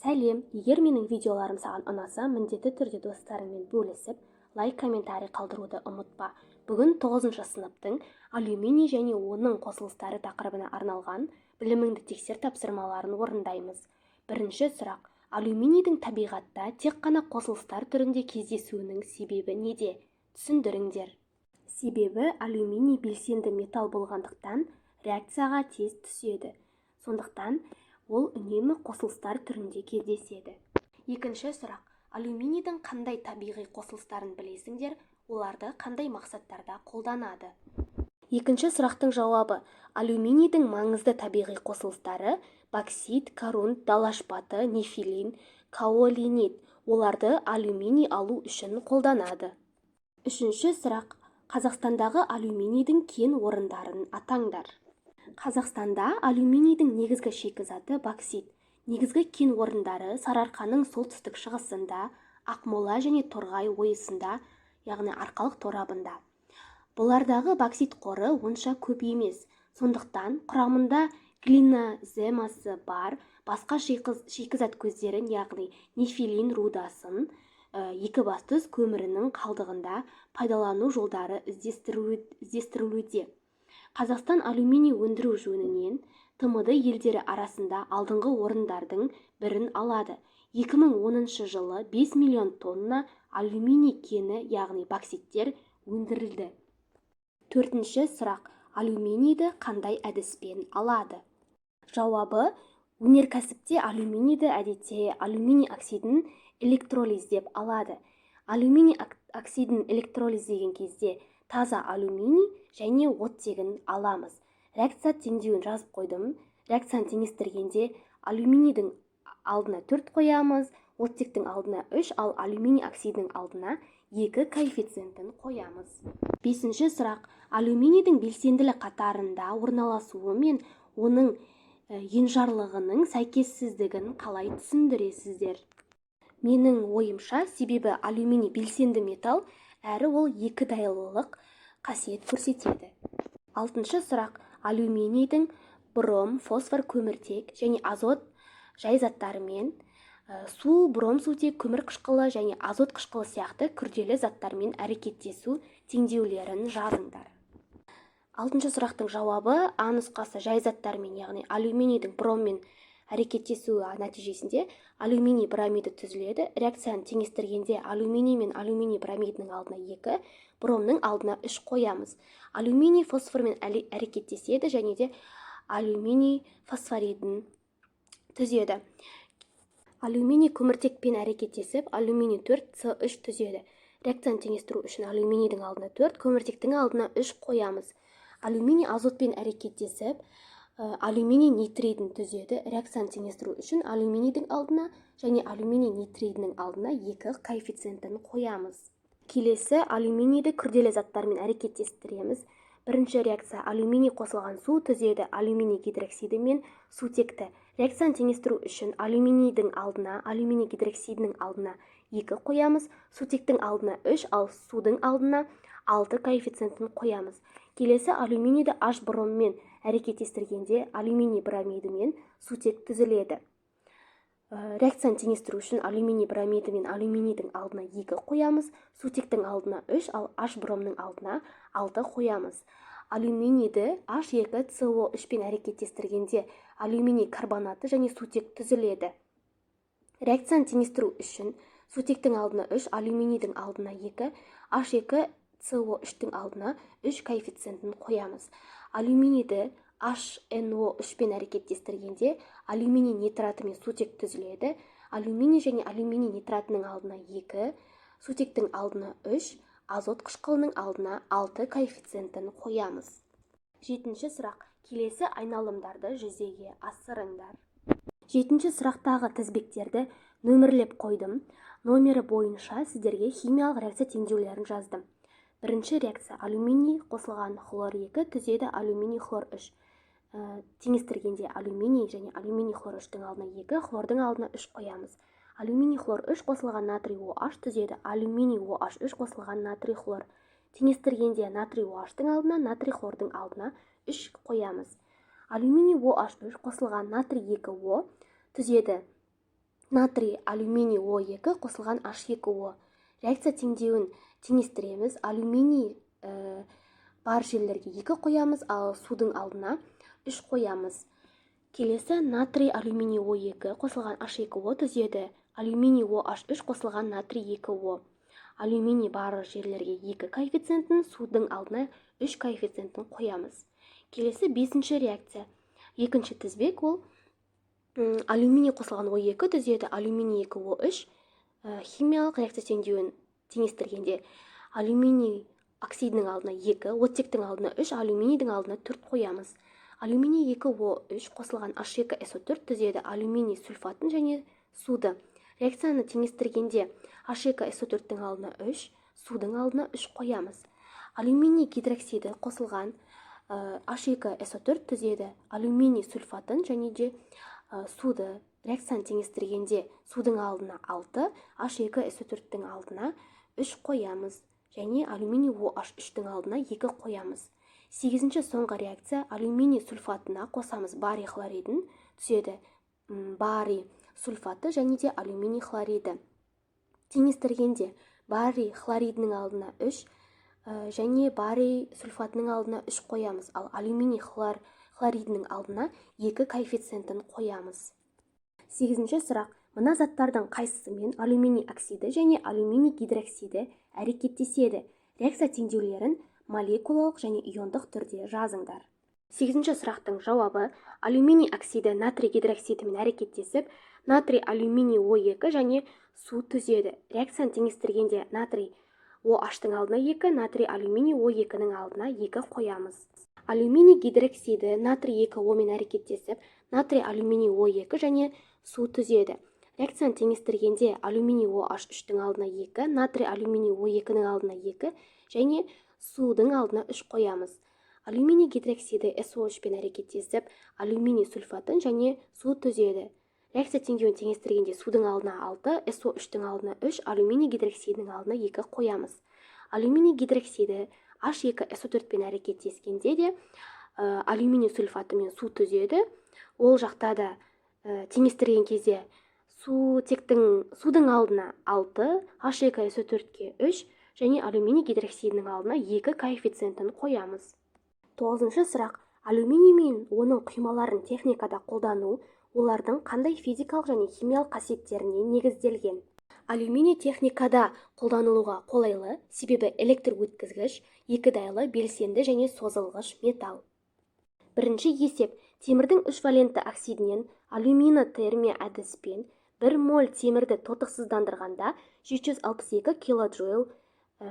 Сәлем, егер менің видеоларым саған ұнаса, міндетті түрде достарыңмен бөлісіп, лайк, комментарий қалдыруды ұмытпа. Бүгін 9 сыныптың алюминий және оның қосылыстары тақырыбына арналған біліміңді тексер тапсырмаларын орындаймыз. Бірінші сұрақ. Алюминийдің табиғатта тек қана қосылыстар түрінде кездесуінің себебі неде? Түсіндіріңдер. Себебі алюминий белсенді металл болғандықтан реакцияға тез түседі. Сондықтан ол үнемі қосылыстар түрінде кездеседі. Екінші сұрақ. Алюминийдің қандай табиғи қосылыстарын білесіңдер? Оларды қандай мақсаттарда қолданады? Екінші сұрақтың жауабы. Алюминийдің маңызды табиғи қосылыстары боксит, корунд, дала шпаты, нефилин, каолинит. Оларды алюминий алу үшін қолданады. Үшінші сұрақ. Қазақстандағы алюминийдің кен орындарын атаңдар. Қазақстанда алюминийдің негізгі шикізаты боксит. Негізгі кен орындары Сарыарқаның солтүстік шығысында, Ақмола және Торғай ойысында, яғни Арқалық торабында. Бұлардағы боксит қоры онша көп емес. Сондықтан құрамында глиноземасы бар басқа шикізат көздерін, яғни нефилин рудасын, екібастұз көмірінің қалдығында пайдалану жолдары іздестірілуде. Қазақстан алюминий өндіру жөнінен ТМД елдері арасында алдыңғы орындардың бірін алады. 2010 жылы 5 миллион тонна алюминий кені, яғни бокситтер өндірілді. Төртінші сұрақ. Алюминийді қандай әдіспен алады? Жауабы. Өнеркәсіпте алюминийді әдетте алюминий оксидін электролиздеп алады. Алюминий оксидін электролиздеген кезде таза алюминий және оттегін аламыз. Реакция теңдеуін жазып қойдым. Реакцияны теңестіргенде алюминийдің алдына 4 қоямыз, оттектің алдына 3, ал алюминий оксидінің алдына 2 коэффициентін қоямыз. Бесінші сұрақ. Алюминийдің белсенділік қатарында орналасуы мен оның енжарлығының сәйкессіздігін қалай түсіндіресіздер? Менің ойымша, себебі алюминий белсенді металл, әрі ол екідайлылық қасиет көрсетеді. Алтыншы сұрақ. Алюминийдің бром, фосфор, көміртек және азот жай заттарымен, су, бром сутек, көмір қышқылы және азот қышқылы сияқты күрделі заттармен әрекеттесу теңдеулерін жазыңдар. Алтыншы сұрақтың жауабы. А нұсқасы жай заттармен, яғни алюминийдің броммен әрекеттесуі нәтижесінде алюминий бромиді түзіледі. Реакцияны теңестіргенде алюминий мен алюминий бромидінің алдына 2, бромның алдына 3 қоямыз. Алюминий фосформен әрекеттеседі және де алюминий фосфоридін түзеді. Алюминий көміртекпен әрекеттесіп, алюминий 4С3 түзеді. Реакцияны теңестіру үшін алюминийдің алдына 4, көміртектің алдына 3 қоямыз. Алюминий азотпен әрекеттесіп, алюминий нитридін түзеді. Реакцияны теңестіру үшін алюминийдің алдына және алюминий нитридінің алдына 2 коэффициентін қоямыз. Келесі алюминийді күрделі заттармен әрекеттестіреміз. Бірінші реакция. Алюминий қосылған су түзеді алюминий гидроксиді мен сутекті. Реакцияны теңестіру үшін алюминийдің алдына, алюминий гидроксидінің алдына 2 қоямыз, сутектің алдына 3, ал судың алдына 6 коэффициентін қоямыз. Келесі алюминийді H броммен әрекеттестіргенде алюминий бромиді мен сутек түзіледі. Реакцияны теңестіру үшін алюминий бромиді мен алюминийдің алдына 2 қоямыз, сутектің алдына 3, ал H бромның алдына 6 қоямыз. Алюминийді H2CO3 пен әрекеттестіргенде алюминий карбонаты және сутек түзіледі. Реакцияны теңестіру үшін сутектің алдына 3, алюминийдің алдына 2, H2CO3-тің алдына 3 коэффициентін қоямыз. Алюминийді HNO3 пен әрекеттестіргенде алюминий нитраты мен сутек түзіледі. Алюминий және алюминий нитратының алдына 2, сутектің алдына 3, азот қышқылының алдына 6 коэффициентін қоямыз. Жетінші сұрақ. Келесі айналымдарды жүзеге асырыңдар. Жетінші сұрақтағы тізбектерді нөмірлеп қойдым. Номері бойынша сіздерге химиялық реакция теңдеулерін жаздым. Бірінші реакция. Алюминий қосылған хлор 2 түзеді алюминий хлор 3. Теңестіргенде алюминий және алюминий хлор 3-тің алдына 2, хлордың алдына 3 қоямыз. Алюминий хлор 3 қосылған натрий OH түзеді алюминий OH3 қосылған натрий хлор. Теңестіргенде натрий OH-тың алдына, натрий хлордың алдына 3 қоямыз. Алюминий OH3 қосылған натрий 2O түзеді Натрий алюминий О2 қосылған H2O. Реакция теңдеуін теңестіреміз. Алюминий бар жерлерге 2 қоямыз, ал судың алдына 3 қоямыз. Келесі натрий алюминий О2 қосылған H2O түзеді. Алюминий OH3 қосылған натрий 2O. Алюминий бар жерлерге 2 коэффициентін, судың алдына 3 коэффициентін қоямыз. Келесі 5-ші реакция. Екінші тізбек ол алюминий қосылған О2 түзеді. Алюминий 2O3 химиялық реакция теңдеуін теңестіргенде алюминий оксидінің алдына 2, оттектің алдына 3, алюминийдің алдына 4 қоямыз. Алюминий 2O3 қосылған H2SO4 түзеді. Алюминий сульфатын және суды. Реакцияны теңестіргенде H2SO4-тің алдына 3, судың алдына 3 қоямыз. Алюминий гидроксиді қосылған H2SO4 түзеді. Алюминий сульфатын және де суды. Реакцияны теңестіргенде судың алдына 6, H2SO4-тің алдына 3 қоямыз. Және алюминий OH3-тің алдына 2 қоямыз. 8-ші соңғы реакция алюминий сульфатына қосамыз барий хлоридін түседі. Барий сульфаты және де алюминий хлориді. Теңестіргенде барий хлоридінің алдына 3 және барий сульфатының алдына 3 қоямыз, ал алюминий хлоридінің алдына 2 коэффициентін қоямыз. 8-ші сұрақ. Мына заттардың қайсысымен алюминий оксиді және алюминий гидроксиді әрекеттеседі? Реакция теңдеулерін молекулалық және иондық түрде жазыңдар. 8-ші сұрақтың жауабы: алюминий оксиді натрий гидроксидімен әрекеттесіп, натрий алюминий О2 және су түзеді. Реакцияны теңестіргенде натрий OH-тың алдына 2, натрий алюминий О2-нің алдына 2 қоямыз. Алюминий гидроксиді натрий 2O-мен әрекеттесіп, натрий алюминий О2 және су түзеді. Реакцияны теңестіргенде алюминий OH3-тің алдына 2, натрий алюминий О2-нің алдына 2 және судың алдына 3 қоямыз. Алюминий гидроксиді SO3-пен әрекеттесіп, алюминий сульфатын және су түзеді. Реакция теңдеуін теңестіргенде судың алдына 6, SO3-тің алдына 3, алюминий гидроксидінің алдына 2 қоямыз. Алюминий гидроксиді H2SO4-пен әрекеттескенде де алюминий сульфатымен су түзеді. Ол жақта да теңестірген кезде судың алдына 6, H2SO4-ке 3 және алюминий гидроксидінің алдына 2 коэффициентін қоямыз. 9-шы сұрақ. Алюминий мен оның құймаларын техникада қолдану олардың қандай физикалық және химиялық қасиеттеріне негізделген? Алюминий техникада қолданылуға қолайлы, себебі электр өткізгіш, екі дайлы, белсенді және созылғыш металл. Бірінші есеп. Темірдің 3 валенті оксидінен алюминотермия әдіспен 1 моль темірді тотықсыздандырғанда 762 килоджоуль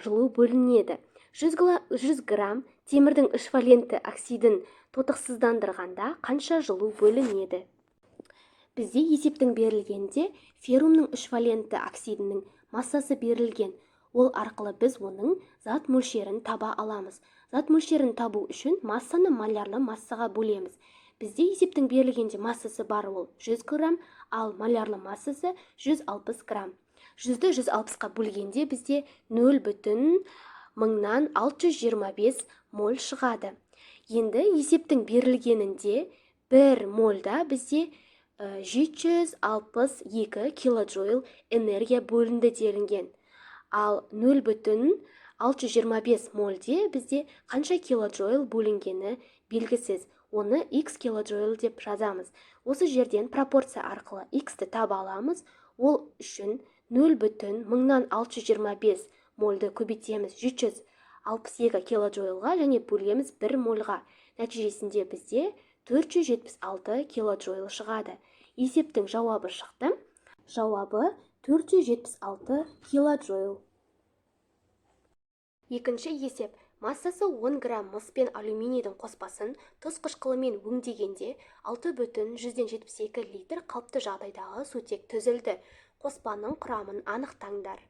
жылу бөлінеді. 100 грамм темірдің 3 валенті оксидін тотықсыздандырғанда қанша жылу бөлінеді? Бізде есептің берілгенде феррумның 3 валенті оксидінің массасы берілген. Ол арқылы біз оның зат мөлшерін таба аламыз. Зат мөлшерін табу үшін массаны молярлы массаға бөлеміз. Бізде есептің берілгенде массасы бар, ол 100 грамм, ал молярлы массасы 160 грамм. 100-ді 160-қа бөлгенде бізде 0,0625 моль шығады. Енді есептің берілгенінде 1 мольда бізде 762 килоджоуль энергия бөлінді делінген. Ал 0,625 мольде бізде қанша килоджоуль бөлінгені белгісіз. Оны x килоджоуль деп жазамыз. Осы жерден пропорция арқылы x-ті таба аламыз. Ол үшін 0,625 мольді көбейтеміз 762 килоджоульға және бөлеміз 1 мольға. Нәтижесінде бізде 476 килоджоуль шығады. Есептің жауабы шықты. Жауабы 476 килоджоуль. Екінші есеп. Массасы 10 грамм мыс пен алюминийдің қоспасын тұз қышқылымен өңдегенде 6,172 литр қалыпты жағдайдағы сутек түзілді. Қоспаның құрамын анықтаңдар.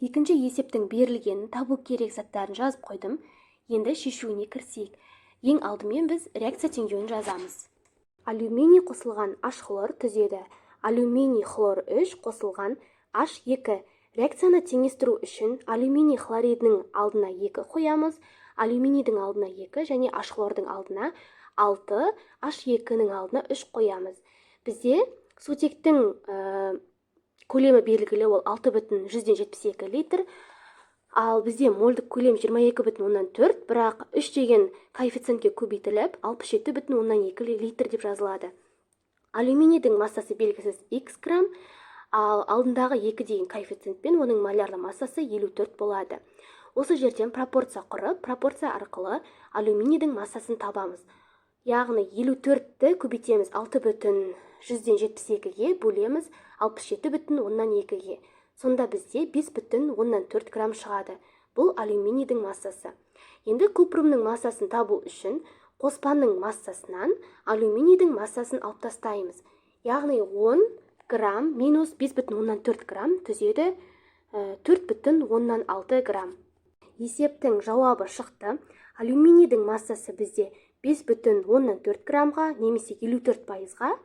Екінші есептің берілгенін табу керек заттарын жазып қойдым. Енді шешуіне кірісейік. Ең алдымен біз реакция теңдеуін жазамыз. Алюминий қосылған H хлор түзеді. Алюминий хлор 3 қосылған H2. Реакцияны теңестіру үшін алюминий хлоридінің алдына 2 қоямыз, алюминийдің алдына 2 және H хлордың алдына 6, H2-нің алдына 3 қоямыз. Бізде сутектің көлемі белгілі, ол 6,172 литр. Ал бізде мольдік көлем 22,4, бірақ 3 деген коэффициентке көбейтіліп 67,2 литр деп жазылады. Алюминийдің массасы белгісіз x грамм, ал алдындағы 2 деген коэффициентпен оның молярлы массасы 54 болады. Осы жерден пропорция құрып, пропорция арқылы алюминийдің массасын табамыз. Яғни 54-ті көбейтеміз 6,172-ге, бөлеміз 67,2-ге. Сонда бізде 5,4 грамм шығады. Бұл алюминийдің массасы. Енді купрумның массасын табу үшін қоспаның массасынан алюминийдің массасын алып тастаймыз. Яғни 10 грамм минус 5,4 грамм түзеді 4,6 грамм. Есептің жауабы шықты. Алюминийдің массасы бізде 5,4 граммға немесе 54%-ға,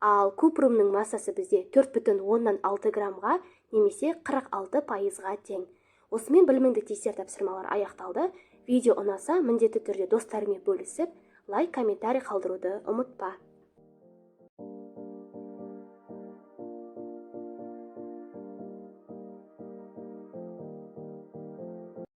ал купрумның массасы бізде 4,6 граммға немесе 46%-ға тең. Осымен біліміңді тексер тапсырмалар аяқталды. Видео ұнаса, міндетті түрде достарыңмен бөлісіп, лайк, комментарий қалдыруды ұмытпа.